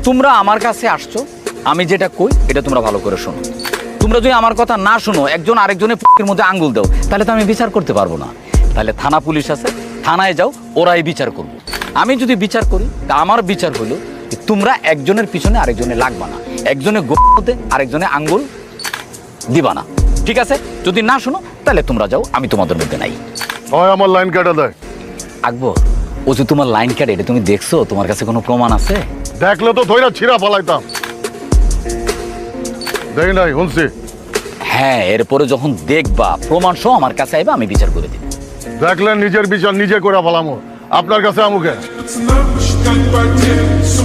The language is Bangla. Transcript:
তোমরা আমার কাছে আসছো, আমি যেটা কই এটা তোমরা ভালো করে শোনো। তোমরা যদি আমার কথা না শোনো, একজন আরেকজনের পুকের মধ্যে আঙ্গুল দাও, তাহলে তো আমি বিচার করতে পারবো না। তাহলে থানা পুলিশ আছে, থানায় যাও, ওরাই বিচার করবো। আমি যদি বিচার করি, তা আমার বিচার হলো তোমরা একজনের পিছনে আরেকজনে লাগবা না, একজনের গোড়ার মধ্যে আরেকজনে আঙ্গুল দিবা না, ঠিক আছে? যদি না শোনো তাহলে তোমরা যাও, আমি তোমাদের মধ্যে নাই। হয় আমার লাইন কাটা দেয়। আকবর, ও যে তোমার লাইন কাটে, এটা তুমি দেখছো? তোমার কাছে কোনো প্রমাণ আছে? দেখলে তো ধইরা ছিঁড়া ফালাইতাম। দেখি নাই, শুনছি। হ্যাঁ, এরপরে যখন দেখবা প্রমাণ সহ আমার কাছে আইবা, আমি বিচার করে দিব। দেখলেন নিজের বিচার নিজে করে ফেলামো, আপনার কাছে আমুকে। It's enough, but she got right there. So